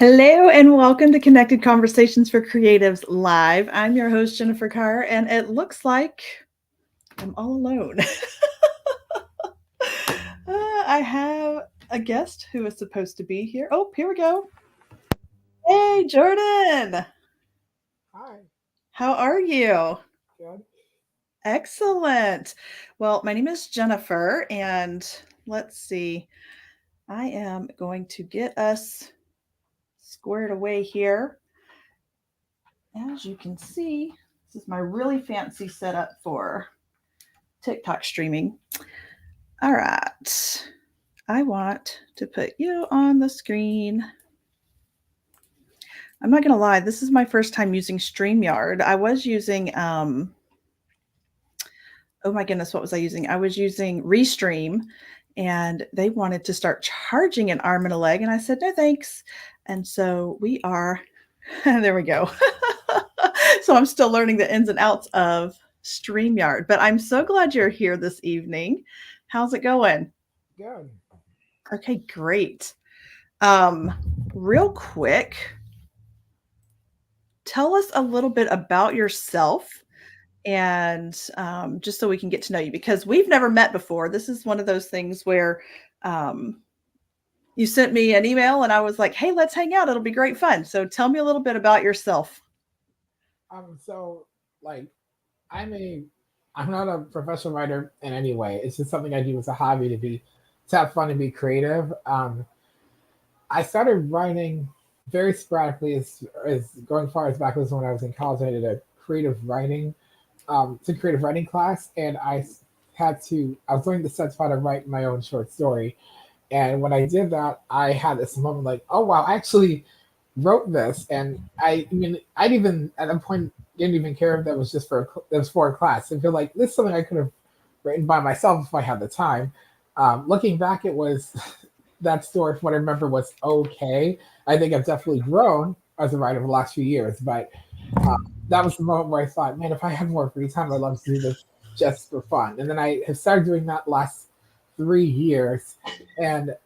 Hello and welcome to Connected Conversations for Creatives Live. I'm your host, Jennifer Carr, and it looks like I'm all alone. I have a guest who is supposed to be here. Oh, here we go. Hey, Jordan. Hi, How are you? good. Excellent. Well, my name is Jennifer, and let's see. I am going to get us squared away here. As you can see, this is my really fancy setup for TikTok streaming. All right. I want to put you on the screen. I'm not going to lie, this is my first time using StreamYard. I was using, oh my goodness, what was I using? I was using Restream, and they wanted to start charging an arm and a leg. And I said, no, thanks. And so we are, there we go. So I'm still learning the ins and outs of StreamYard, but I'm so glad you're here this evening. How's it going? Good. Okay, great. Um, Real quick, tell us a little bit about yourself and just so we can get to know you because we've never met before. This is one of those things where um, you sent me an email and I was like, hey, let's hang out. It'll be great fun. So tell me a little bit about yourself. So like I'm a I'm not a professional writer in any way. It's just something I do as a hobby to have fun and be creative. I started writing very sporadically as going far as back as when I was in college. I did a creative writing class, and I was learning to set how to write my own short story. And when I did that, I had this moment like, oh wow, I actually wrote this, and I'd even at that point didn't even care if that was just that was for a class. I feel like this is something I could have written by myself if I had the time. Looking back, it was that story. From what I remember, was okay. I think I've definitely grown as a writer over the last few years, but uh, that was the moment where I thought, man, if I had more free time, I'd love to do this just for fun. And then I have started doing that last 3 years, and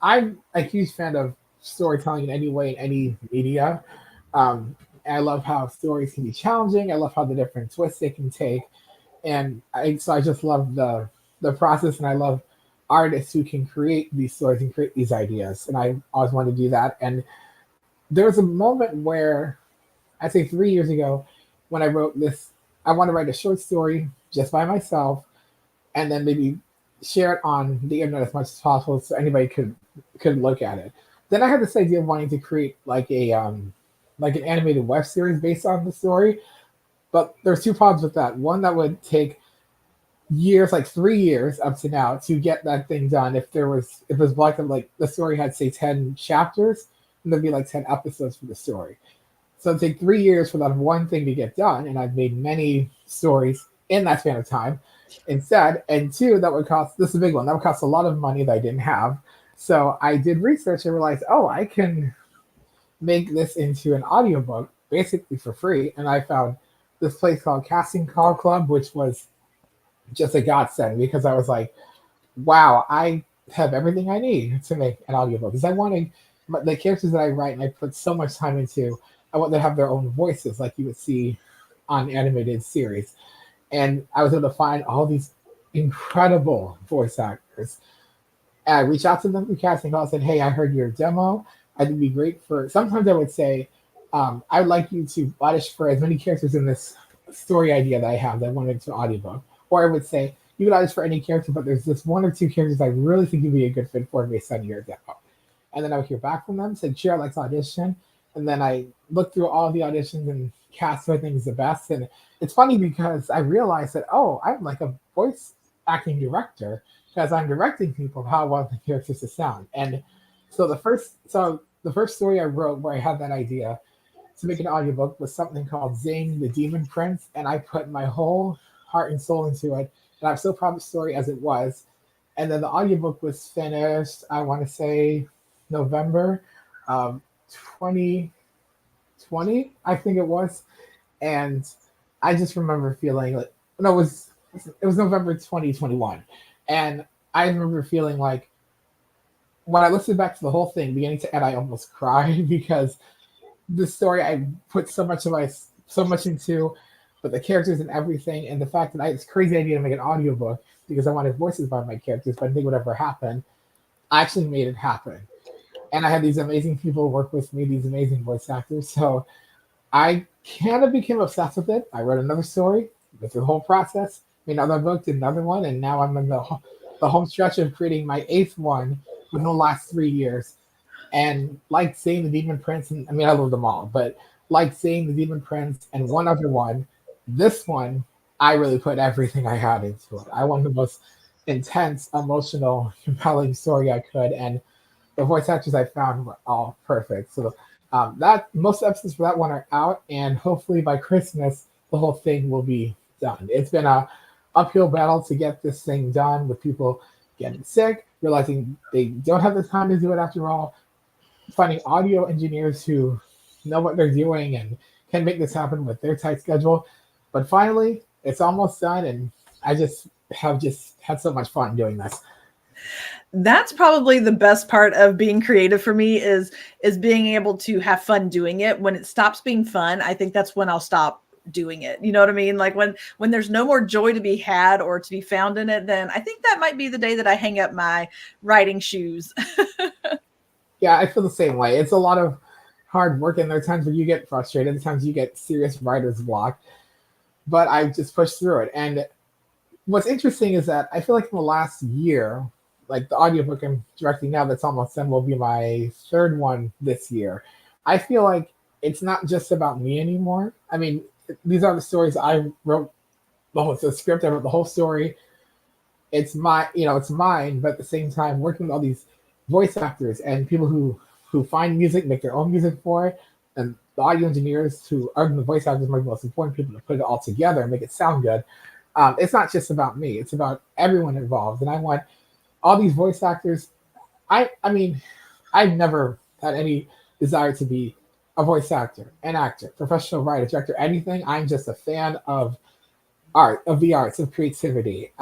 I'm a huge fan of storytelling in any way, in any media. And I love how stories can be challenging. I love how the different twists they can take, and I just love the process, and I love artists who can create these stories and create these ideas. And I always wanted to do that. And there was a moment where I'd say 3 years ago when I wrote this. I want to write a short story just by myself, and then maybe share it on the internet as much as possible so anybody could look at it. Then I had this idea of wanting to create like an animated web series based on the story, but there's two problems with that. One, that would take years, like 3 years up to now, to get that thing done. If it was like the story had say 10 chapters, and there'd be like 10 episodes for the story. So it'd take 3 years for that one thing to get done, and I've made many stories in that span of time instead. And two, that would cost, this is a big one, that would cost a lot of money that I didn't have. So I did research and realized, oh, I can make this into an audiobook basically for free. And I found this place called Casting Call Club, which was just a godsend because I was like, wow, I have everything I need to make an audiobook. Because I wanted the characters that I write and I put so much time into, I want them to have their own voices like you would see on animated series. And I was able to find all these incredible voice actors. And I reached out to them through casting call, said, hey, I heard your demo. I think it'd be great for, sometimes I would say, I would like you to audition for as many characters in this story idea that I have that I want to make into an audiobook. Or I would say, you can audition for any character, but there's this one or two characters I really think you'd be a good fit for based on your demo. And then I would hear back from them, said, sure, I'd like to audition. And then I looked through all the auditions and cast who I think is the best. And it's funny because I realized that, oh, I'm like a voice acting director because I'm directing people of how I want the characters to sound. And so the first story I wrote where I had that idea to make an audiobook was something called Zane the Demon Prince, and I put my whole heart and soul into it. And I'm so proud of the story as it was. And then the audiobook was finished, I want to say November of 2020, I think it was. And I just remember feeling like, no, it was November 2021. And I remember feeling like when I listened back to the whole thing, beginning to end, I almost cried because the story I put so much into, but the characters and everything, and the fact that I had this crazy idea to make an audiobook because I wanted voices by my characters, but I didn't think it would ever happen. I actually made it happen. And I had these amazing people work with me, these amazing voice actors. So I kind of became obsessed with it. I wrote another story with the whole process, made another book, did another one, and now I'm in the home stretch of creating my eighth one within the last 3 years. And like seeing the Demon Prince, and I mean, I love them all, but like seeing the Demon Prince and one other one, this one, I really put everything I had into it. I wanted the most intense, emotional, compelling story I could, and the voice actors I found were all perfect. So that most episodes for that one are out, and hopefully by Christmas the whole thing will be done. It's been a uphill battle to get this thing done with people getting sick, realizing they don't have the time to do it after all, finding audio engineers who know what they're doing and can make this happen with their tight schedule. But finally, it's almost done, and I just had so much fun doing this. That's probably the best part of being creative for me is being able to have fun doing it. When it stops being fun, I think that's when I'll stop doing it. You know what I mean? Like when there's no more joy to be had or to be found in it, then I think that might be the day that I hang up my writing shoes. Yeah, I feel the same way. It's a lot of hard work, and there are times where you get frustrated, there are times you get serious writer's block, but I just push through it. And what's interesting is that I feel like in the last year, like the audiobook I'm directing now that's almost done will be my third one this year. I feel like it's not just about me anymore. I mean, these are the stories I wrote. The whole, it's a script. I wrote the whole story. It's my, it's mine. But at the same time, working with all these voice actors and people who find music, make their own music for it, and the audio engineers who are the voice actors, are the most important people to put it all together and make it sound good. It's not just about me; it's about everyone involved, and I want all these voice actors. I mean, I've never had any desire to be a voice actor, an actor, professional writer, director, anything. I'm just a fan of art, of the arts, of creativity.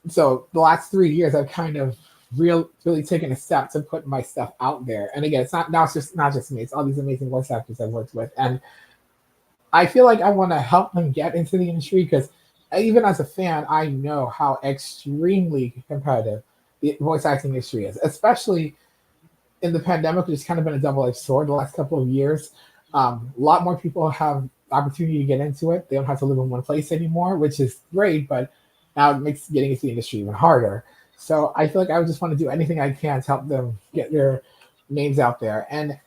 So the last 3 years, I've kind of really taken a step to put my stuff out there. And again, it's not now. It's just not just me. It's all these amazing voice actors I've worked with, and I feel like I want to help them get into the industry because even as a fan, I know how extremely competitive the voice acting industry is, especially in the pandemic, which has kind of been a double-edged sword the last couple of years. A lot more people have the opportunity to get into it. They don't have to live in one place anymore, which is great, but now it makes getting into the industry even harder. So I feel like I would just want to do anything I can to help them get their names out there. And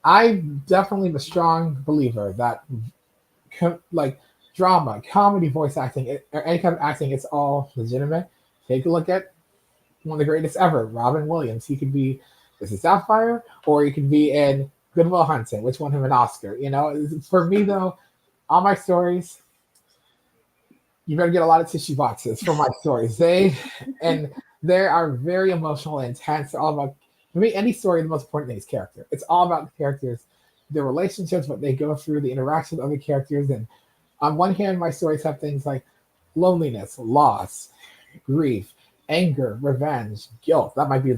I definitely am a strong believer that like drama, comedy, voice acting, or any kind of acting, it's all legitimate. Take a look at one of the greatest ever, Robin Williams. He could be this is Sapphire, or he could be in Good Will Hunting, which won him an Oscar. For me though, all my stories, you better get a lot of tissue boxes for my stories. And they are very emotional and intense. They're all about for me, any story, the most important thing is character. It's all about the characters, their relationships, what they go through, the interaction with other characters. And on one hand, my stories have things like loneliness, loss, grief, anger, revenge, guilt. That might be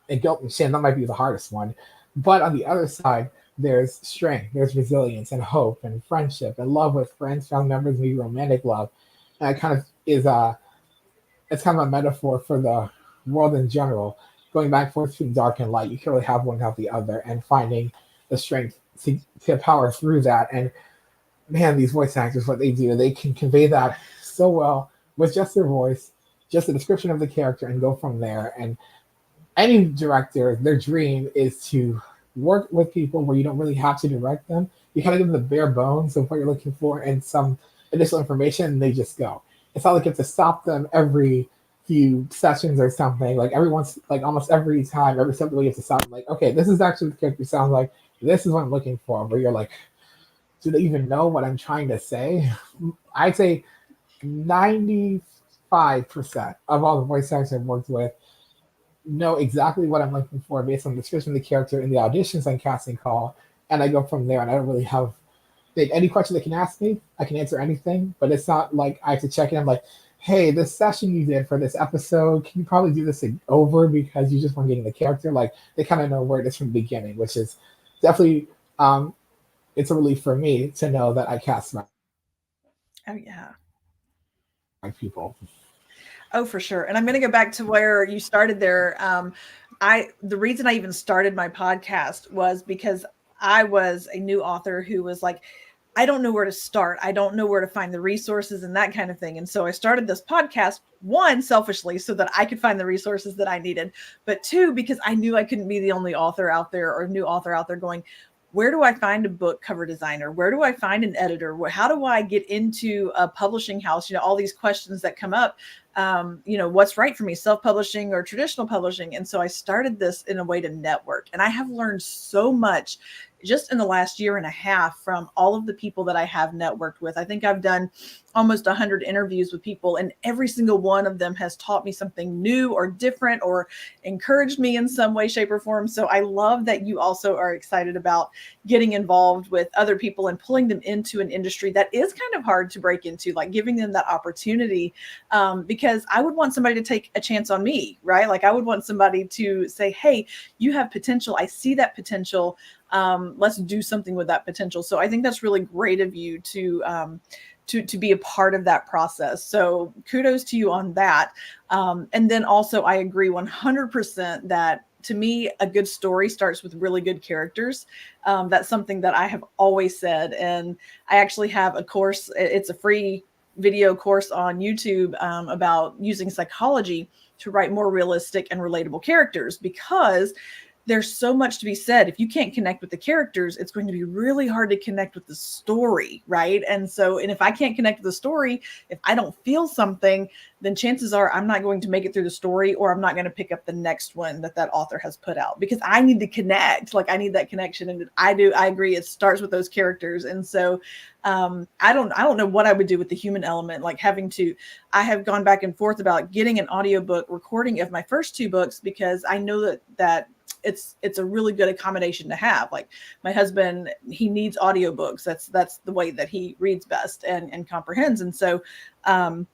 and guilt and shame. That might be the hardest one. But on the other side, there's strength, there's resilience and hope and friendship and love with friends, family members, maybe romantic love. And it kind of is it's kind of a metaphor for the world in general, going back and forth between dark and light. You can't really have one without the other, and finding the strength to power through that. And man, these voice actors, what they do, they can convey that so well with just their voice, just the description of the character, and go from there. And any director, their dream is to work with people where you don't really have to direct them. You kind of give them the bare bones of what you're looking for and some additional information, and they just go. It's not like you have to stop them every few sessions or something. Like almost every time, every step, you have to stop. Like, okay, this is actually what the character sounds like. This is what I'm looking for. Where you're like, do they even know what I'm trying to say? I'd say 95% of all the voice actors I've worked with know exactly what I'm looking for based on the description of the character in the auditions and casting call, and I go from there. And I don't really have any question they can ask me. I can answer anything, but it's not like I have to check in. I'm like, hey, this session you did for this episode, can you probably do this over because you just weren't getting the character? Like they kind of know where it is from the beginning, which is definitely it's a relief for me to know that I cast Oh yeah. my people. Oh, for sure. And I'm going to go back to where you started there. The reason I even started my podcast was because I was a new author who was like, I don't know where to start. I don't know where to find the resources and that kind of thing. And so I started this podcast, one, selfishly, so that I could find the resources that I needed, but two, because I knew I couldn't be the only author out there or new author out there going, where do I find a book cover designer? Where do I find an editor? How do I get into a publishing house? All these questions that come up. What's right for me, self-publishing or traditional publishing? And so I started this in a way to network. And I have learned so much just in the last year and a half from all of the people that I have networked with. I think I've done almost 100 interviews with people, and every single one of them has taught me something new or different or encouraged me in some way, shape, or form. So I love that you also are excited about getting involved with other people and pulling them into an industry that is kind of hard to break into, like giving them that opportunity. Because I would want somebody to take a chance on me, right? Like I would want somebody to say, hey, you have potential. I see that potential. Let's do something with that potential. So I think that's really great of you to be a part of that process. So kudos to you on that. And then also I agree 100% that to me, a good story starts with really good characters. That's something that I have always said. And I actually have a course. It's a free video course on YouTube about using psychology to write more realistic and relatable characters, because there's so much to be said. If you can't connect with the characters, it's going to be really hard to connect with the story, right? And if I can't connect with the story, if I don't feel something, then chances are I'm not going to make it through the story, or I'm not going to pick up the next one that author has put out, because I need to connect. Like I need that connection. And I agree. It starts with those characters. And so I don't know what I would do with the human element, like I have gone back and forth about getting an audiobook recording of my first two books, because I know that it's a really good accommodation to have. Like my husband, he needs audiobooks. That's the way that he reads best and comprehends. And so I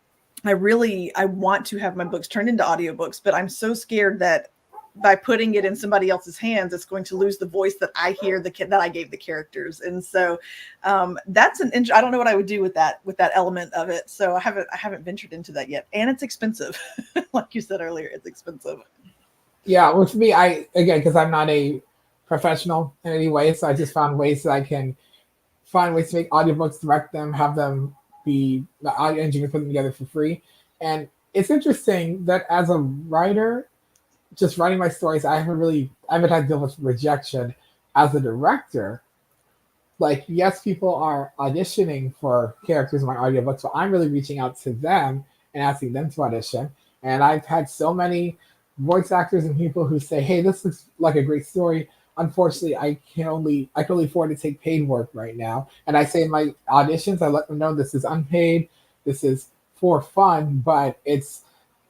want to have my books turned into audiobooks, but I'm so scared that by putting it in somebody else's hands, it's going to lose the voice that I hear that I gave the characters. And so that's I don't know what I would do with that element of it. So I haven't ventured into that yet. And it's expensive. Like you said earlier, it's expensive. Yeah, with me, I again because I'm not a professional in any way, so I just found ways that I can find ways to make audiobooks, direct them, have them be the audio engineer put them together for free. And it's interesting that as a writer, just writing my stories, I haven't had to deal with rejection. As a director, like yes, people are auditioning for characters in my audiobooks, but I'm really reaching out to them and asking them to audition. And I've had so many voice actors and people who say, "Hey, this looks like a great story. Unfortunately, I can only afford to take paid work right now." And I say in my auditions, I let them know this is unpaid, this is for fun, but it's.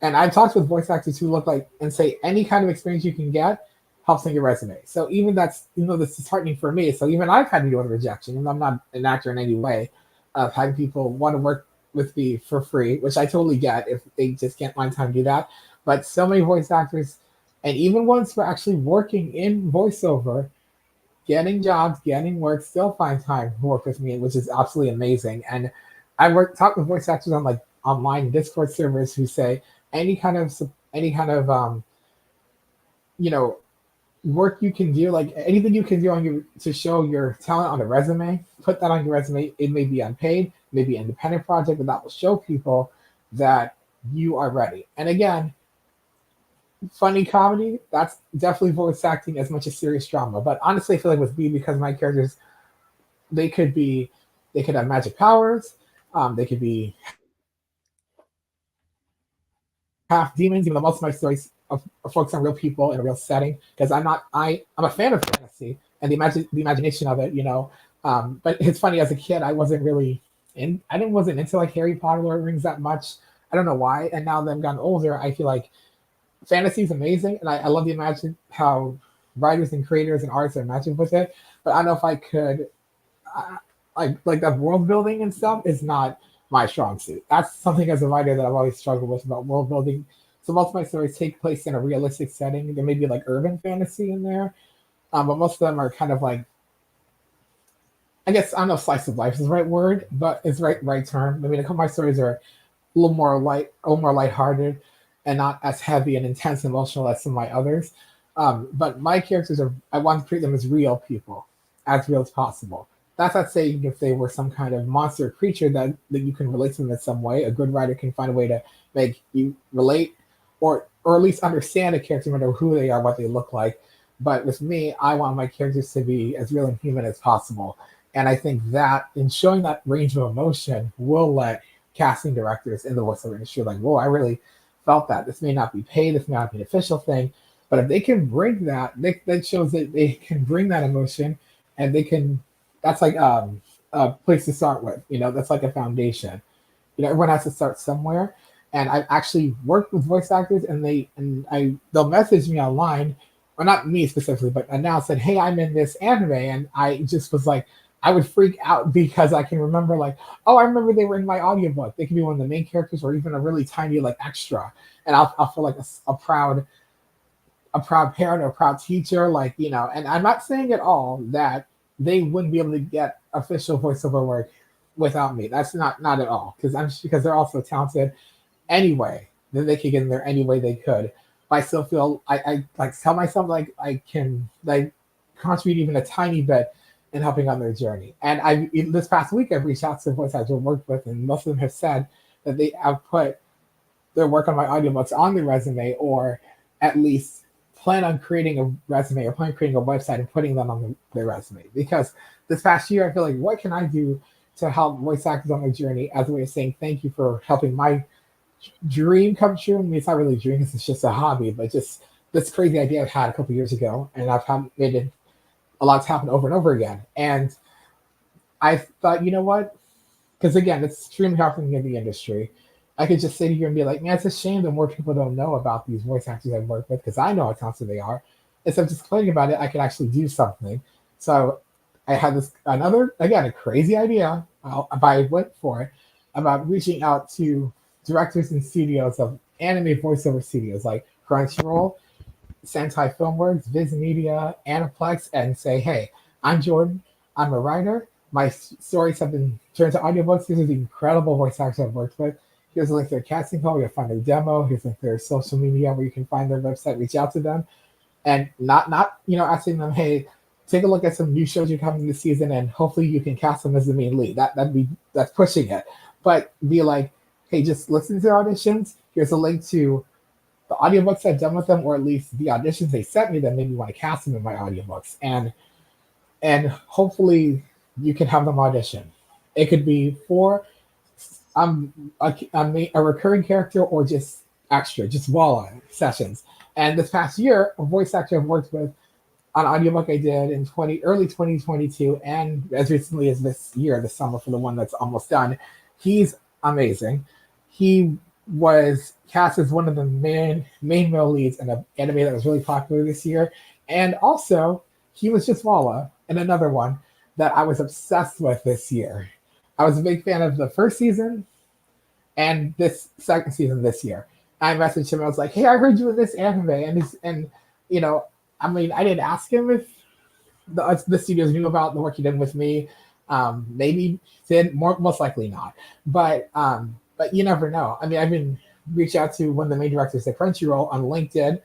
And I've talked with voice actors who look like and say any kind of experience you can get helps in your resume. So even though this is heartening for me, so even I've had to deal with rejection, even though I'm not an actor in any way, of having people want to work with me for free, which I totally get if they just can't find time to do that. But so many voice actors, and even ones who are actually working in voiceover, getting jobs, getting work, still find time to work with me, which is absolutely amazing. And talk with voice actors on like online Discord servers who say any kind of you know work you can do, like anything you can do on your to show your talent on a resume, put that on your resume. It may be unpaid, maybe an independent project, but that will show people that you are ready. And again, funny comedy, that's definitely voice acting as much as serious drama. But honestly, I feel like with me, because my characters, they could be, they could have magic powers, they could be half demons, even though most of my stories are focused on real people in a real setting. Because I'm a fan of fantasy and the imagination of it, you know. But it's funny, as a kid, I wasn't into like Harry Potter, Lord of the Rings that much. I don't know why. And now that I've gotten older, I feel like fantasy is amazing, and I love the imagine how writers and creators and artists are imagining with it. But I don't know if I could, like that world building and stuff is not my strong suit. That's something as a writer that I've always struggled with about world building. So most of my stories take place in a realistic setting. There may be like urban fantasy in there, but most of them are kind of like, I guess I don't know if slice of life is the right word, but it's right term. I mean, a couple of my stories are a little more lighthearted, and not as heavy and intense and emotional as some of my others. But my characters are, I want to treat them as real people, as real as possible. That's not saying if they were some kind of monster creature that you can relate to them in some way. A good writer can find a way to make you relate, or at least understand a character no matter who they are, what they look like. But with me, I want my characters to be as real and human as possible. And I think that in showing that range of emotion will let casting directors in the voiceover industry like, whoa, I really felt that. This may not be paid, this may not be an official thing, but if they can bring that, that shows that they can bring that emotion, and they can. That's like a place to start with. You know, that's like a foundation. You know, everyone has to start somewhere. And I've actually worked with voice actors, and they'll message me online, or not me specifically, but announced that, hey, I'm in this anime, and I just was like, I would freak out because I can remember like, oh, I remember they were in my audiobook. They can be one of the main characters, or even a really tiny like extra, and I'll feel like a proud parent or a proud teacher, like, you know. And I'm not saying at all that they wouldn't be able to get official voiceover work without me. That's not at all, because they're also talented anyway. Then they could get in there any way they could. But I still feel I like tell myself like I can like contribute even a tiny bit in helping on their journey. And this past week I've reached out to voice actors I've worked with, and most of them have said that they have put their work on my audiobooks on their resume, or at least plan on creating a resume, or plan on creating a website and putting them on their resume. Because this past year, I feel like, what can I do to help voice actors on their journey as a way of saying thank you for helping my dream come true? I mean, it's not really a dream, it's just a hobby, but just this crazy idea I've had a couple years ago, and I've had made it a lot's happened over and over again. And I thought, you know what? Because again, it's extremely hard for me in the industry. I could just sit here and be like, man, it's a shame that more people don't know about these voice actors I've worked with, because I know how talented they are. Instead of just complaining about it, I could actually do something. So I had this another, again, a crazy idea, but I went for it, about reaching out to directors and studios of anime voiceover studios like Crunchyroll, Sentai Filmworks, Viz Media, Aniplex, and say, hey, I'm Jordan. I'm a writer. My stories have been turned to audiobooks. These are the incredible voice actors I've worked with. Here's a link to their casting call. You'll find their demo. Here's a link to their social media where you can find their website. Reach out to them, and not asking them, hey, take a look at some new shows you're coming this season, and hopefully you can cast them as the main lead. That's pushing it, but be like, hey, just listen to their auditions. Here's a link to the audiobooks I've done with them, or at least the auditions they sent me that made me want to cast them in my audiobooks. And hopefully you can have them audition. It could be for a recurring character, or just extra, just voila sessions. And this past year, a voice actor I've worked with on audiobook I did in early 2022, and as recently as this year, this summer, for the one that's almost done. He's amazing. He was cast as one of the main male leads in an anime that was really popular this year, and also he was just Walla in another one that I was obsessed with this year. I was a big fan of the first season and this second season this year. I messaged him. I was like, "Hey, I heard you in this anime," and you know, I mean, I didn't ask him if the studios knew about the work he did with me. Maybe did, most likely not. But you never know. I mean, I've been reached out to one of the main directors at Crunchyroll on LinkedIn,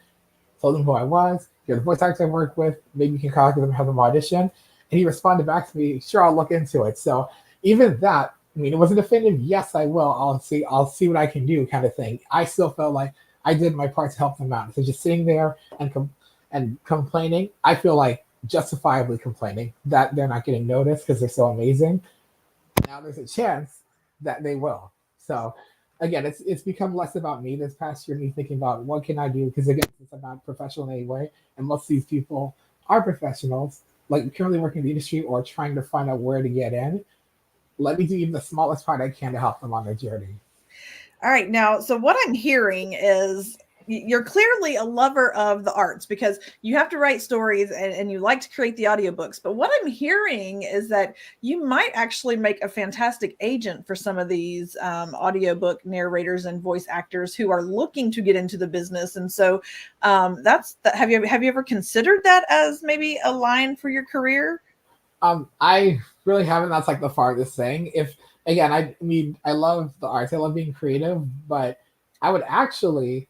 told him who I was. You're the voice actor I work with. Maybe you can contact them and have them audition. And he responded back to me, sure, I'll look into it. So even that, I mean, it wasn't definitive. Yes, I will. I'll see what I can do, kind of thing. I still felt like I did my part to help them out. So just sitting there and complaining, I feel like justifiably complaining that they're not getting noticed because they're so amazing. Now there's a chance that they will. So again, it's become less about me this past year, me thinking about what can I do, because again, since I'm not professional in any way, and most of these people are professionals, like currently working in the industry or trying to find out where to get in, let me do even the smallest part I can to help them on their journey. All right. Now, so what I'm hearing is you're clearly a lover of the arts because you have to write stories and you like to create the audiobooks. But what I'm hearing is that you might actually make a fantastic agent for some of these audiobook narrators and voice actors who are looking to get into the business. And so have you ever considered that as maybe a line for your career? I really haven't. That's like the farthest thing. If again, I mean, I love the arts. I love being creative, but I would actually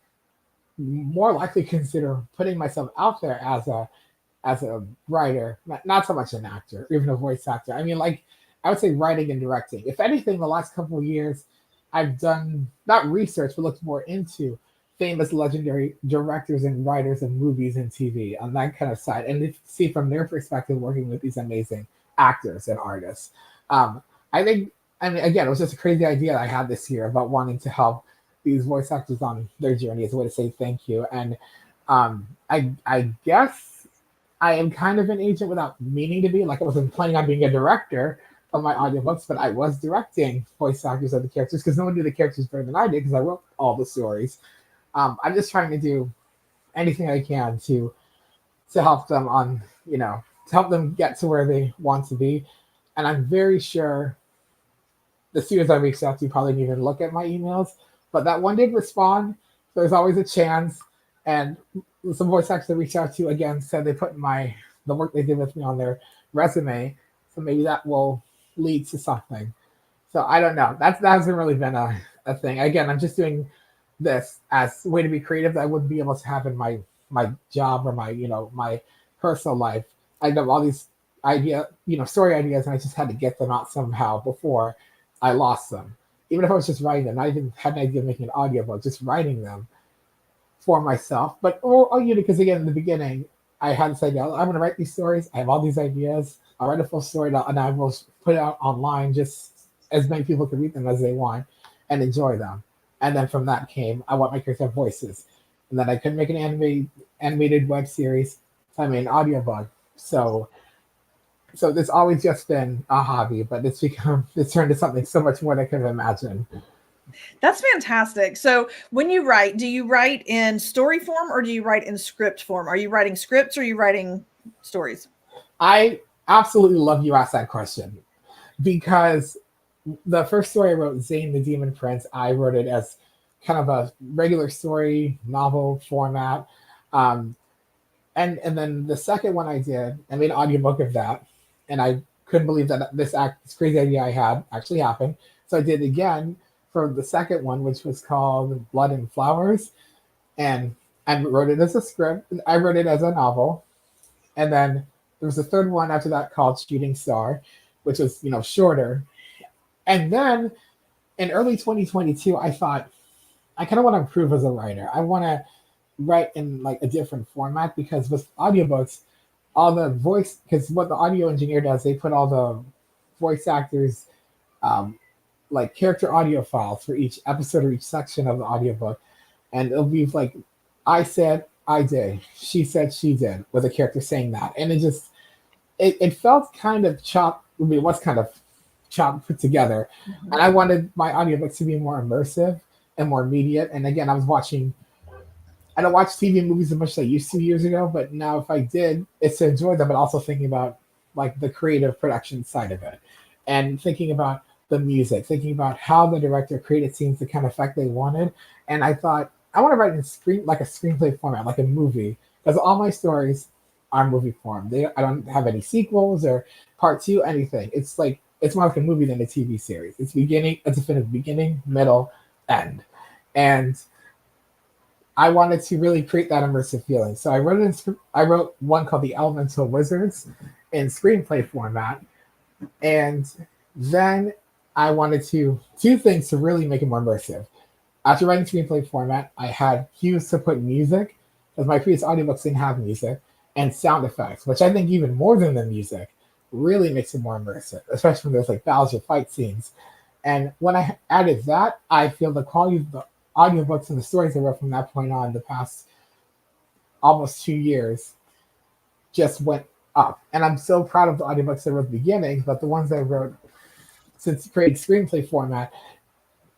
more likely consider putting myself out there as a writer, not so much an actor, even a voice actor. I mean, like I would say writing and directing. If anything, the last couple of years, I've done not research, but looked more into famous, legendary directors and writers of movies and TV on that kind of side, and to see from their perspective working with these amazing actors and artists. Um, I think, I mean, again, it was just a crazy idea I had this year about wanting to help these voice actors on their journey as a way to say thank you. And I guess I am kind of an agent without meaning to be. Like I wasn't planning on being a director of my audiobooks, but I was directing voice actors of the characters because no one knew the characters better than I did because I wrote all the stories. I'm just trying to do anything I can to help them on, to help them get to where they want to be. And I'm very sure the students I reached out to probably didn't even look at my emails, but that one did respond. So there's always a chance. And some voice actors I reached out to again said they put the work they did with me on their resume. So maybe that will lead to something. So I don't know. That hasn't really been a thing. Again, I'm just doing this as a way to be creative that I wouldn't be able to have in my job or my personal life. I have all these story ideas, and I just had to get them out somehow before I lost them. Even if I was just writing them, I even had an idea of making an audiobook, just writing them for myself. But because again in the beginning, I had this idea. I'm going to write these stories. I have all these ideas. I'll write a full story and I will put it out online, just as many people can read them as they want and enjoy them. And then from that came, I want my character to have voices. And then I couldn't make an animated web series, so I made an audiobook. So it's always just been a hobby, but it's turned to something so much more than I could have imagined. That's fantastic. So when you write, do you write in story form or do you write in script form? Are you writing scripts or are you writing stories? I absolutely love you ask that question because the first story I wrote, Zane the Demon Prince, I wrote it as kind of a regular story novel format. Um, and then the second one I made an audiobook of that, and I couldn't believe that this crazy idea I had actually happened. So I did it again for the second one, which was called Blood and Flowers, and I wrote it as a script. I wrote it as a novel, and then there was a third one after that called Shooting Star, which was shorter. And then in early 2022, I thought I kind of want to improve as a writer. I want to write in like a different format because with audiobooks, all the voice because what the audio engineer does, they put all the voice actors um, like character audio files for each episode or each section of the audiobook, and it'll be like I said I did, she said she did, with a character saying that, and it felt kind of chopped. I mean, it was kind of chopped put together, Mhm. and I wanted my audiobooks to be more immersive and more immediate. And again, I don't watch TV and movies as much as I used to years ago, but now if I did, it's to enjoy them, but also thinking about like the creative production side of it and thinking about the music, thinking about how the director created scenes the kind of effect they wanted. And I thought, I want to write in like a screenplay format, like a movie, because all my stories are movie form. I don't have any sequels or part two, anything. It's more like a movie than a TV series. It's a finished beginning, middle, end. And I wanted to really create that immersive feeling. So I wrote one called The Elemental Wizards in screenplay format. And then I wanted to two things to really make it more immersive. After writing screenplay format, I had cues to put music, because my previous audiobooks didn't have music, and sound effects, which I think even more than the music really makes it more immersive, especially when there's like battles or fight scenes. And when I added that, I feel the quality of the audiobooks and the stories I wrote from that point on the past almost 2 years just went up. And I'm so proud of the audiobooks I wrote at the beginning, but the ones I wrote since creating screenplay format,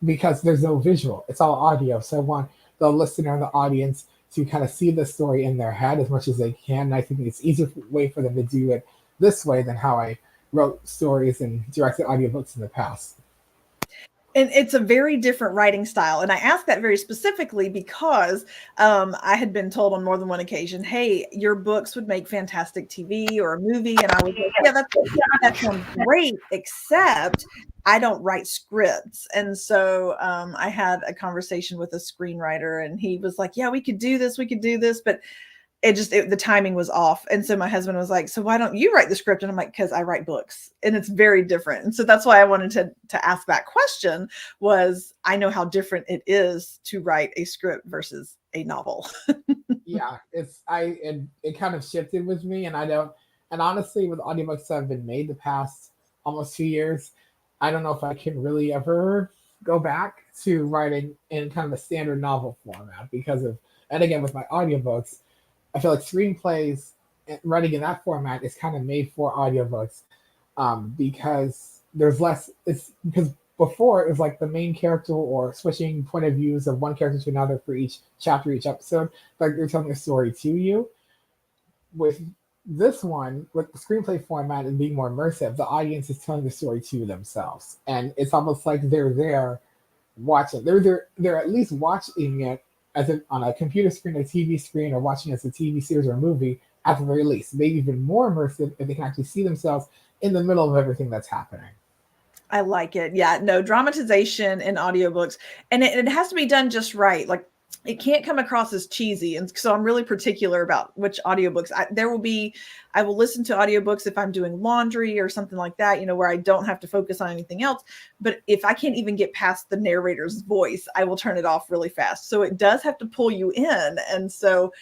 because there's no visual, it's all audio. So I want the listener and the audience to kind of see the story in their head as much as they can. And I think it's easier way for them to do it this way than how I wrote stories and directed audiobooks in the past. And it's a very different writing style. And I ask that very specifically because I had been told on more than one occasion, hey, your books would make fantastic TV or a movie. And I was like, yeah, that sounds great, except I don't write scripts. And so I had a conversation with a screenwriter and he was like, yeah, we could do this. But the timing was off. And so my husband was like, so why don't you write the script? And I'm like, because I write books and it's very different. And so that's why I wanted to ask that question, was I know how different it is to write a script versus a novel. Yeah, it kind of shifted with me, and I don't. And honestly, with audiobooks that have been made the past almost 2 years, I don't know if I can really ever go back to writing in kind of a standard novel format because of. And again, with my audiobooks, I feel like screenplays writing in that format is kind of made for audiobooks, because there's less. It's because before it was like the main character or switching point of views of one character to another for each chapter, each episode. Like they're telling a story to you. With this one, with the screenplay format and being more immersive, the audience is telling the story to themselves, and it's almost like they're there watching. They're at least watching it as if on a computer screen, a TV screen, or watching it as a TV series or a movie at the very least. Maybe even more immersive if they can actually see themselves in the middle of everything that's happening. I like it. Yeah, no, dramatization in audiobooks, and it has to be done just right. Like it can't come across as cheesy. And so I'm really particular about which audiobooks I will listen to audiobooks if I'm doing laundry or something like that, where I don't have to focus on anything else. But if I can't even get past the narrator's voice, I will turn it off really fast. So it does have to pull you in. And so,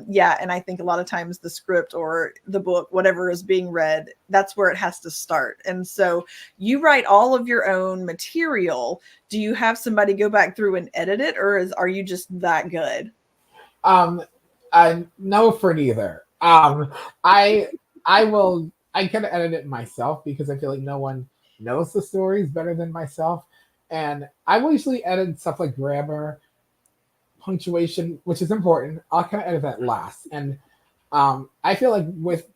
yeah. And I think a lot of times the script or the book, whatever is being read, that's where it has to start. And so you write all of your own material. Do you have somebody go back through and edit it, or are you just that good? Um, I no for neither. I I kind of edit it myself because I feel like no one knows the stories better than myself, and I will usually edit stuff like grammar, punctuation, which is important. I'll kind of edit that last, and I feel like with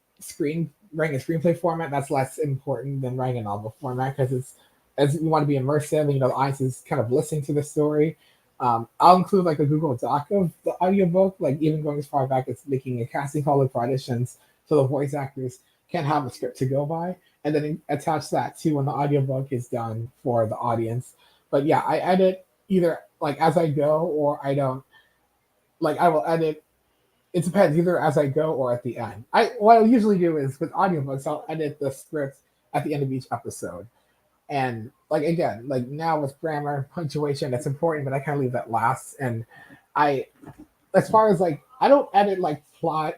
writing a screenplay format, that's less important than writing a novel format because it's as you want to be immersive and the audience is kind of listening to the story. I'll include like a Google Doc of the audiobook, like even going as far back as making a casting call for auditions so the voice actors can have a script to go by, and then attach that to when the audiobook is done for the audience. But yeah, I edit either like as I go or I don't. Like I will edit, it depends either as I go or at the end. I What I usually do is with audiobooks, I'll edit the script at the end of each episode. And like again, like now with grammar, punctuation, that's important, but I kind of leave that last. And I, as far as like, I don't edit like plot,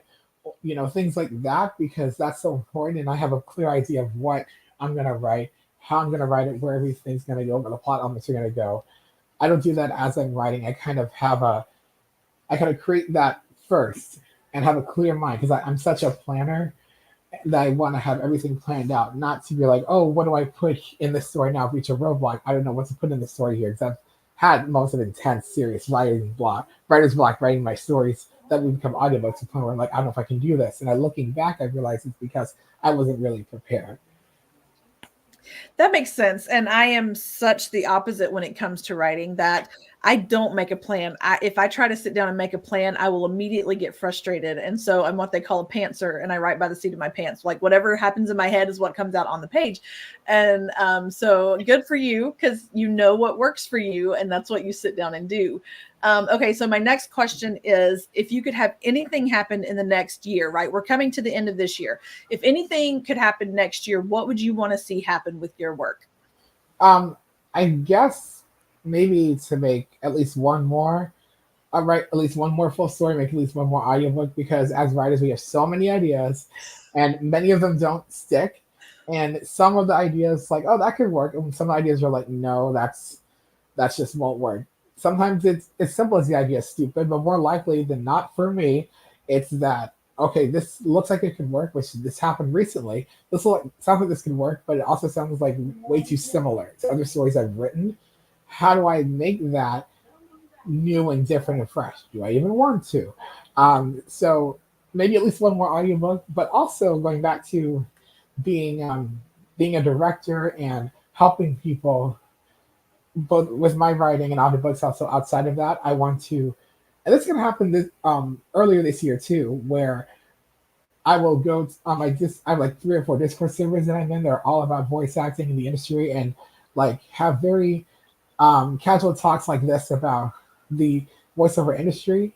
things like that because that's so important. And I have a clear idea of what I'm gonna write, how I'm gonna write it, where everything's gonna go, where the plot elements are gonna go. I don't do that as I'm writing. I kind of create that first and have a clear mind because I'm such a planner that I want to have everything planned out, not to be like, oh, what do I put in this story now? Reach a roadblock. I don't know what to put in the story here because I've had moments of intense, serious writer's block, writing my stories that would become audiobooks to the point where I'm like, I don't know if I can do this. And I looking back, I realized it's because I wasn't really prepared. That makes sense. And I am such the opposite when it comes to writing that I don't make a plan. If I try to sit down and make a plan, I will immediately get frustrated. And so I'm what they call a pantser, and I write by the seat of my pants. Like whatever happens in my head is what comes out on the page. And so good for you because you know what works for you, and that's what you sit down and do. Okay, so my next question is if you could have anything happen in the next year, right? We're coming to the end of this year. If anything could happen next year, what would you want to see happen with your work? Um, I guess maybe to make at least one more, write at least one more full story, make at least one more audiobook because as writers we have so many ideas, and many of them don't stick, and some of the ideas like oh that could work, and some ideas are like no that's just won't work. Sometimes it's as simple as the idea is stupid, but more likely than not for me, it's that okay, this looks like it could work, which this happened recently. Sounds like this could work, but it also sounds like way too similar to other stories I've written. How do I make that new and different and fresh? Do I even want to? So maybe at least one more audiobook, but also going back to being being a director and helping people both with my writing and audiobooks. Also outside of that, I want to, and this is gonna happen this earlier this year too, where I will go on my I have like 3 or 4 Discord servers that I'm in. They're all about voice acting in the industry and like have very casual talks like this about the voiceover industry.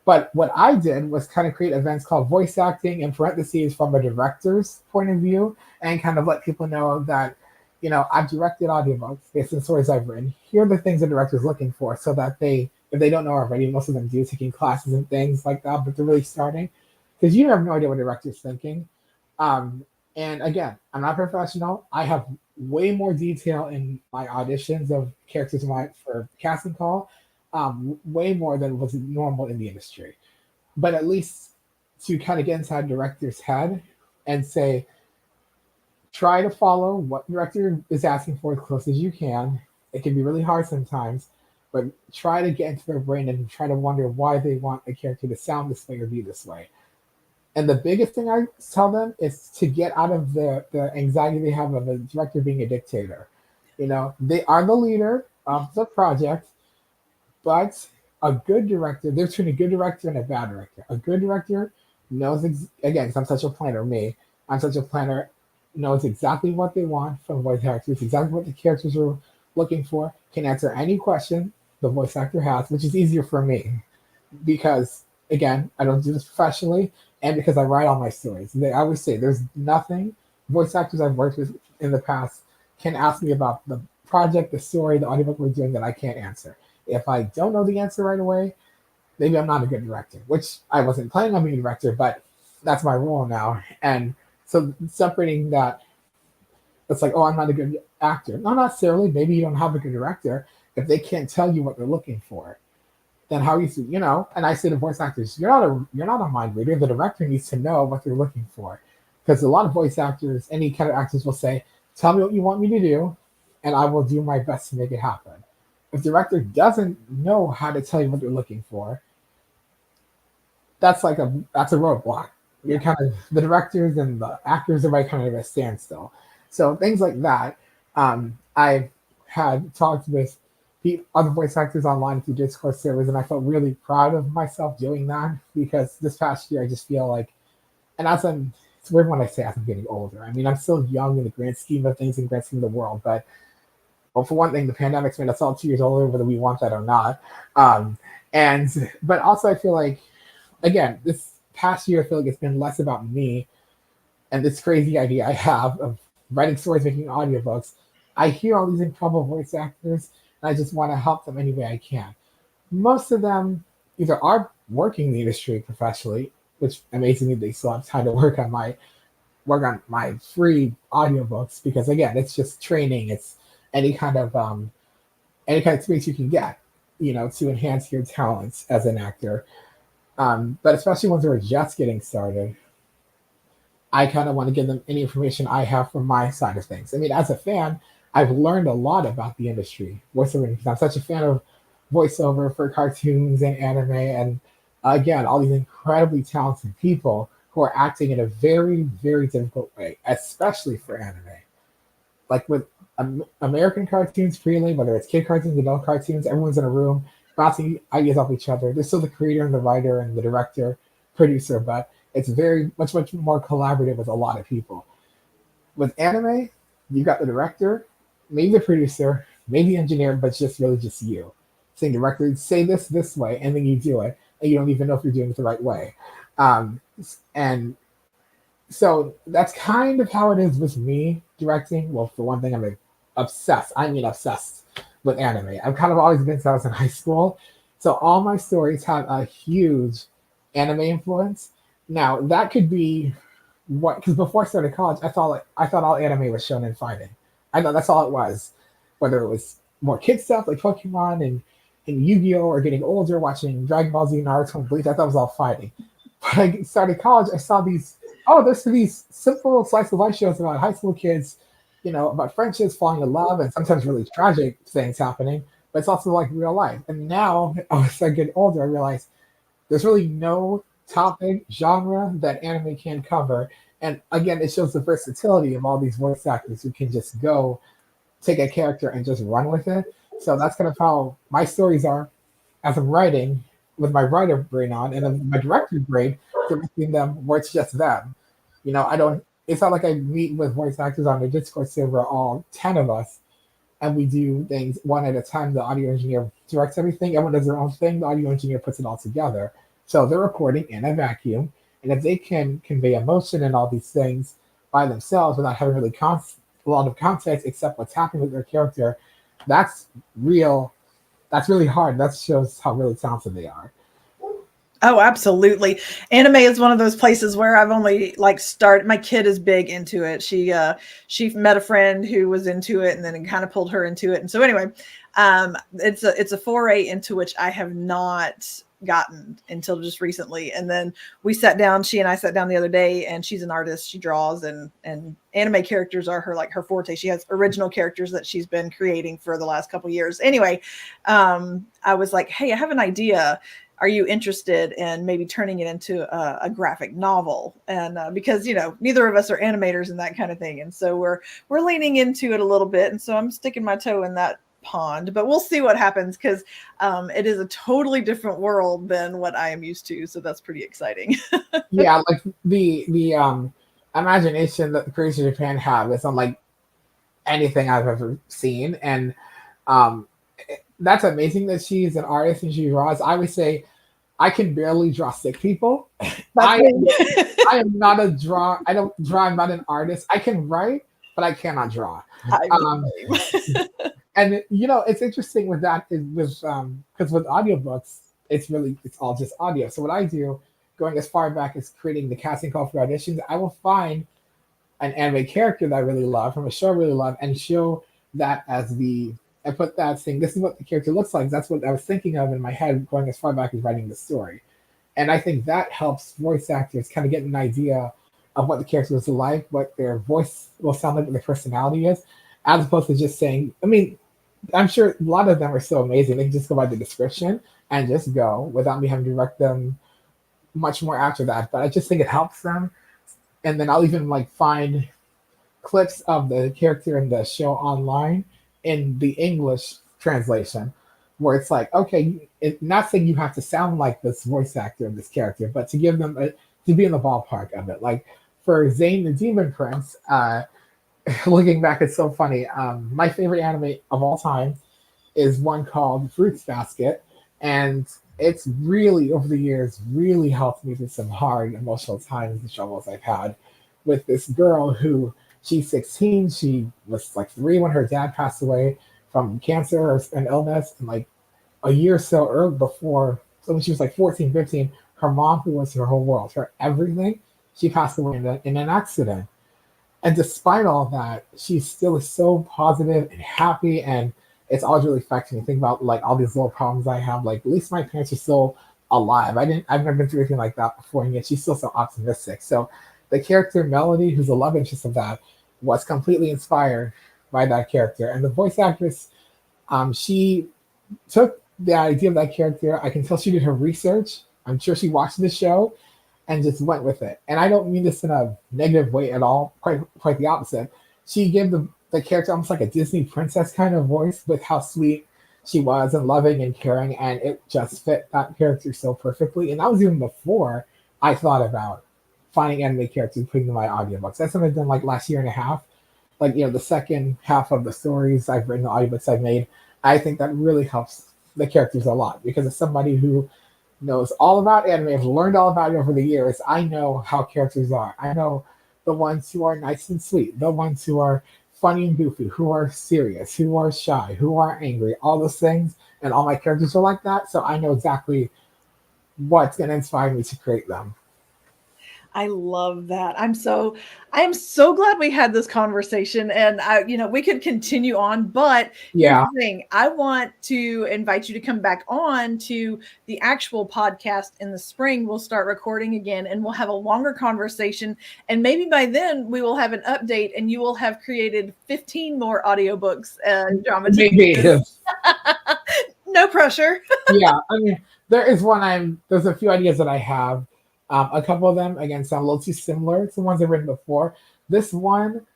But what I did was kind of create events called voice acting in parentheses from a director's point of view and kind of let people know that, I've directed audiobooks based on stories I've written. Here are the things the director's looking for so that if they don't know already, most of them do taking classes and things like that, but they're really starting because you have no idea what a director's thinking. Um, and again, I'm not a professional. I have way more detail in my auditions of characters for casting call, way more than was normal in the industry. But at least to kind of get inside director's head and say, try to follow what director is asking for as close as you can. It can be really hard sometimes, but try to get into their brain and try to wonder why they want a character to sound this way or be this way. And the biggest thing I tell them is to get out of the anxiety they have of a director being a dictator. They are the leader of the project, but a good director, they're between a good director and a bad director. A good director knows, again, because I'm such a planner, I'm such a planner, knows exactly what they want from voice actors, exactly what the characters are looking for, can answer any question the voice actor has, which is easier for me because again, I don't do this professionally, and because I write all my stories. I always say there's nothing voice actors I've worked with in the past can ask me about the project, the story, the audiobook we're doing that I can't answer. If I don't know the answer right away, maybe I'm not a good director, which I wasn't planning on being a director, but that's my role now. And so separating that, it's like, oh, I'm not a good actor. Not necessarily. Maybe you don't have a good director if they can't tell you what they're looking for, then how and I say to voice actors, you're not a mind reader. The director needs to know what they're looking for. Because a lot of voice actors, any kind of actors will say, tell me what you want me to do, and I will do my best to make it happen. If the director doesn't know how to tell you what they're looking for, that's a roadblock. You're Yeah. kind of the directors and the actors are right kind of at a standstill. So things like that. I've had talks with other voice actors online through Discord servers, and I felt really proud of myself doing that because this past year I just feel like, and it's weird when I say as I'm getting older. I mean, I'm still young in the grand scheme of things, in the grand scheme of the world, but well, for one thing, the pandemic's made us all 2 years older, whether we want that or not. Um, and but also, I feel like again, this past year, I feel like it's been less about me and this crazy idea I have of writing stories, making audiobooks. I hear all these incredible voice actors, and I just want to help them any way I can. Most of them either are working in the industry professionally, which amazingly they still have time to work on my free audiobooks because again, it's just training. It's any kind of space you can get, to enhance your talents as an actor. But especially ones who are just getting started, I kind of want to give them any information I have from my side of things. I mean, as a fan, I've learned a lot about the industry, voiceover, because I'm such a fan of voiceover for cartoons and anime, and again, all these incredibly talented people who are acting in a very, very difficult way, especially for anime. Like with American cartoons, freely, whether it's kid cartoons, adult cartoons, everyone's in a room bouncing ideas off each other. There's still the creator and the writer and the director, producer, but it's very much, much more collaborative with a lot of people. With anime, you got the director, maybe the producer, maybe the engineer, but it's just really just you saying directly, say this way, and then you do it, and you don't even know if you're doing it the right way. And so that's kind of how it is with me directing. Well, for one thing, I'm obsessed. I mean, obsessed with anime. I've kind of always been since I was in high school. So all my stories have a huge anime influence. Now that could be what because before I started college, I thought all anime was shonen fighting. I thought that's all it was. Whether it was more kid stuff like Pokemon and Yu-Gi-Oh, or getting older watching Dragon Ball Z, Naruto, and Bleach, I thought it was all fighting. But I started college, I saw there's these simple slice of life shows about high school kids, about friendships, falling in love, and sometimes really tragic things happening. but it's also like real life. And now, as I get older, I realize there's really no topic genre that anime can cover. And again, it shows the versatility of all these voice actors who can just go take a character and just run with it. So that's kind of how my stories are as I'm writing with my writer brain on, and then my director brain directing them where it's just them. I don't. It's not like I meet with voice actors on the Discord server, all 10 of us, and we do things one at a time. The audio engineer directs everything. Everyone does their own thing. The audio engineer puts it all together. So they're recording in a vacuum, and if they can convey emotion and all these things by themselves without having really a lot of context except what's happening with their character, that's real. That's really hard. That shows how really talented they are. Oh, absolutely. Anime is one of those places where I've only like started. My kid is big into it. She met a friend who was into it, and then it kind of pulled her into it. And so anyway, it's a foray into which I have not gotten until just recently. And then she and I sat down the other day, and she's an artist. She draws, and anime characters are her forte. She has original characters that she's been creating for the last couple of years. Anyway, I was like, hey, I have an idea. Are you interested in maybe turning it into a graphic novel? And because neither of us are animators and that kind of thing, and so we're leaning into it a little bit, and so I'm sticking my toe in that pond, but we'll see what happens, because it is a totally different world than what I am used to, so that's pretty exciting. Yeah, like the imagination that the creators of Japan have is unlike anything I've ever seen, and um, that's amazing that she's an artist and she draws. I would say I can barely draw sick people. I am not a draw. I don't draw. I'm not an artist. I can write, but I cannot draw. Um, and it's interesting with that is with because with audiobooks, it's all just audio. So what I do, going as far back as creating the casting call for auditions, I will find an anime character that I really love from a show I really love and show that as the I put that thing, this is what the character looks like. That's what I was thinking of in my head going as far back as writing the story. And I think that helps voice actors kind of get an idea of what the character is like, what their voice will sound like, what their personality is, as opposed to just saying, I mean, I'm sure a lot of them are so amazing. They can just go by the description and just go without me having to direct them much more after that. But I just think it helps them. And then I'll even like find clips of the character in the show online in the English translation, where it's like, okay, not saying you have to sound like this voice actor of this character, but to give them to be in the ballpark of it. Like for Zane the Demon Prince, looking back, it's so funny. My favorite anime of all time is one called Fruits Basket, and it's really over the years really helped me through some hard emotional times and struggles I've had with this girl who she's 16. She was like 3 when her dad passed away from cancer or an illness, and like a year or so early before, so when she was like 14, 15, her mom, who was her whole world, her everything, she passed away in an accident. And despite all that, she still is so positive and happy, and it's always really affecting me. Think about like all these little problems I have. Like at least my parents are still alive. I've never been through anything like that before, and yet she's still so optimistic. So the character Melody, who's a love interest of that, was completely inspired by that character. And the voice actress, she took the idea of that character. I can tell she did her research. I'm sure she watched the show and just went with it. And I don't mean this in a negative way at all. Quite the opposite. She gave the character almost like a Disney princess kind of voice with how sweet she was and loving and caring, and it just fit that character so perfectly. And that was even before I thought about finding anime characters and putting them in my audiobooks. That's something I've done like last year and a half. Like, the second half of the stories I've written, the audiobooks I've made, I think that really helps the characters a lot, because as somebody who knows all about anime, I've learned all about it over the years, I know how characters are. I know the ones who are nice and sweet, the ones who are funny and goofy, who are serious, who are shy, who are angry, all those things. And all my characters are like that. So I know exactly what's going to inspire me to create them. I love that. I am so glad we had this conversation, and we could continue on, but here's Yeah. the thing. I want to invite you to come back on to the actual podcast in the spring. We'll start recording again, and we'll have a longer conversation. And maybe by then we will have an update, and you will have created 15 more audiobooks and drama. Maybe. No pressure. Yeah, I mean, there's a few ideas that I have. A couple of them, again, sound a little too similar to ones I've written before. This one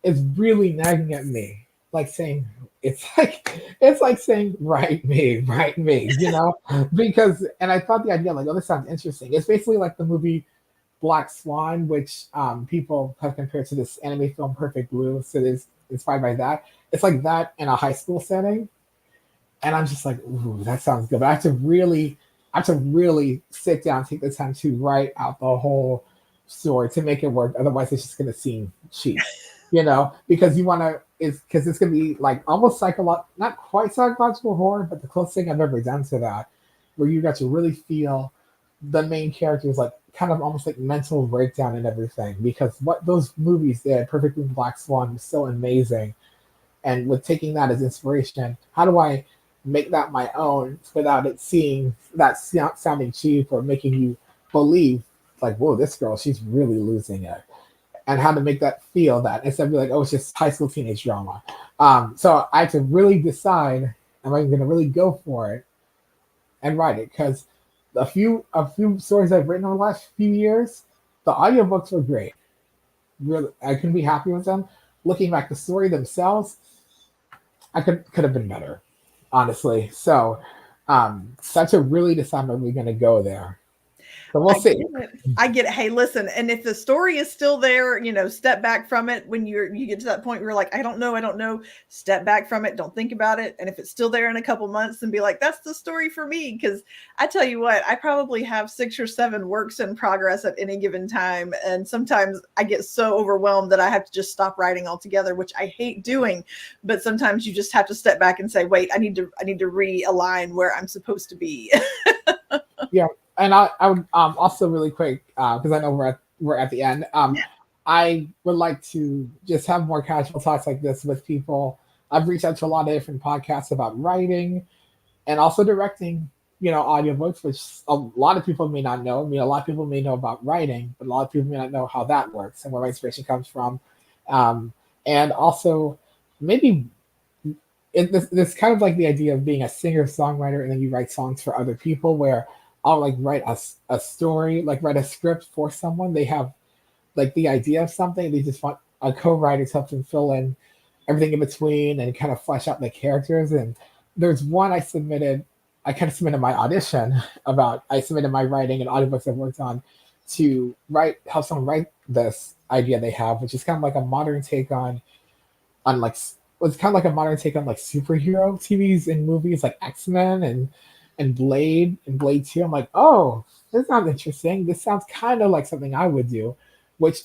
is really nagging at me, like saying, it's like saying, write me, because, and I thought the idea, like, oh, this sounds interesting. It's basically like the movie Black Swan, which people have compared to this anime film Perfect Blue, so it is inspired by that. It's like that in a high school setting, and I'm just like, ooh, that sounds good. But I have to really sit down, take the time to write out the whole story to make it work. Otherwise, it's just gonna seem cheap, because you want to. It's gonna be like almost not quite psychological horror, but the closest thing I've ever done to that, where you got to really feel the main characters like kind of almost like mental breakdown and everything. Because what those movies did, Perfect Blue and Black Swan, was so amazing, and with taking that as inspiration, how do I make that my own without it seeing that sounding cheap or making you believe like, whoa, this girl, she's really losing it, and how to make that feel that instead of be like, oh, it's just high school teenage drama. So I had to really decide, am I going to really go for it and write it? Because a few stories I've written over the last few years, the audiobooks were great. Really, I couldn't be happy with them. Looking back, the story themselves, I could have been better, honestly. So have to really decide are we going to go there. So we'll I see. get it. I get it. Hey, listen, and if the story is still there, step back from it when you get to that point where you're like, I don't know. Step back from it. Don't think about it. And if it's still there in a couple months, then be like, that's the story for me. Because I tell you what, I probably have 6 or 7 works in progress at any given time. And sometimes I get so overwhelmed that I have to just stop writing altogether, which I hate doing. But sometimes you just have to step back and say, wait, I need to realign where I'm supposed to be. Yeah, and I would also really quick because I know we're at the end. I would like to just have more casual talks like this with people. I've reached out to a lot of different podcasts about writing and also directing, audiobooks, which a lot of people may not know. I mean, a lot of people may know about writing, but a lot of people may not know how that works and where my inspiration comes from. And also maybe this kind of like the idea of being a singer songwriter and then you write songs for other people where I'll like write a story, like write a script for someone. They have like the idea of something, they just want a co-writer to help them fill in everything in between and kind of flesh out the characters. And there's one I kind of submitted my audition I submitted my writing and audiobooks I've worked on to help someone write this idea they have, which is kind of like a modern take on like it's kind of like a modern take on like superhero TVs and movies like X-Men and Blade 2. I'm like, oh, this sounds interesting. This sounds kind of like something I would do,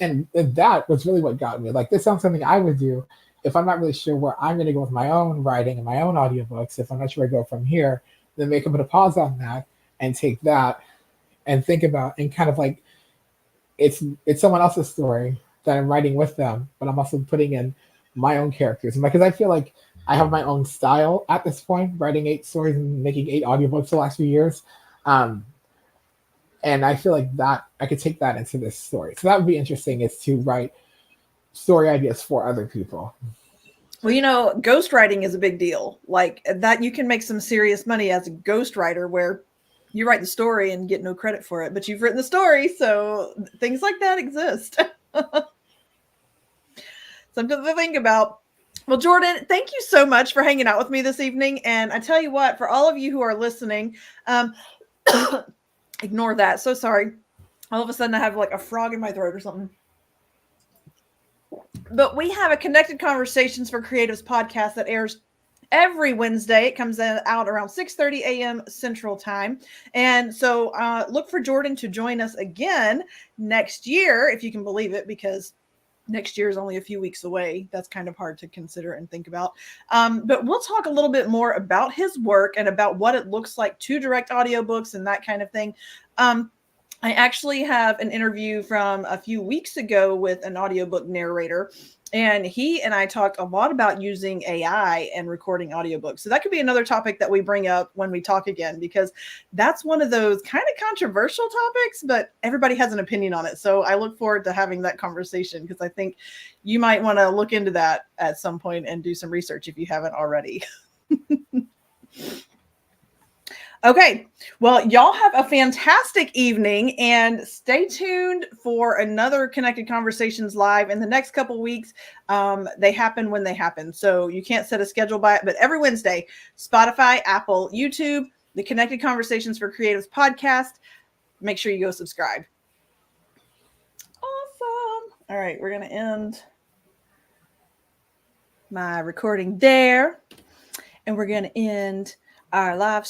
and that was really what got me. Like, this sounds something I would do if I'm not really sure where I'm going to go with my own writing and my own audiobooks. If I'm not sure where I go from here, then make a bit of pause on that and take that and think about and kind of like it's someone else's story that I'm writing with them, but I'm also putting in my own characters. Because I feel like I have my own style at this point, writing 8 stories and making 8 audiobooks the last few years. Um, and I feel like that I could take that into this story. So that would be interesting, is to write story ideas for other people. Well, ghostwriting is a big deal. Like that, you can make some serious money as a ghostwriter where you write the story and get no credit for it, but you've written the story. So things like that exist. Something to think about. Well, Jordan, thank you so much for hanging out with me this evening. And I tell you what, for all of you who are listening, ignore that. So sorry. All of a sudden I have like a frog in my throat or something. But we have a Connected Conversations for Creatives podcast that airs every Wednesday. It comes out around 6:30 a.m. Central Time. And so look for Jordan to join us again next year, if you can believe it, because next year is only a few weeks away. That's kind of hard to consider and think about. But we'll talk a little bit more about his work and about what it looks like to direct audiobooks and that kind of thing. I actually have an interview from a few weeks ago with an audiobook narrator, and he and I talked a lot about using AI and recording audiobooks. So that could be another topic that we bring up when we talk again, because that's one of those kind of controversial topics, but everybody has an opinion on it. So I look forward to having that conversation, because I think you might want to look into that at some point and do some research if you haven't already. Okay. Well, y'all have a fantastic evening and stay tuned for another Connected Conversations live in the next couple weeks. They happen when they happen. So you can't set a schedule by it, but every Wednesday, Spotify, Apple, YouTube, the Connected Conversations for Creatives podcast. Make sure you go subscribe. Awesome. All right. We're going to end my recording there. And we're going to end our live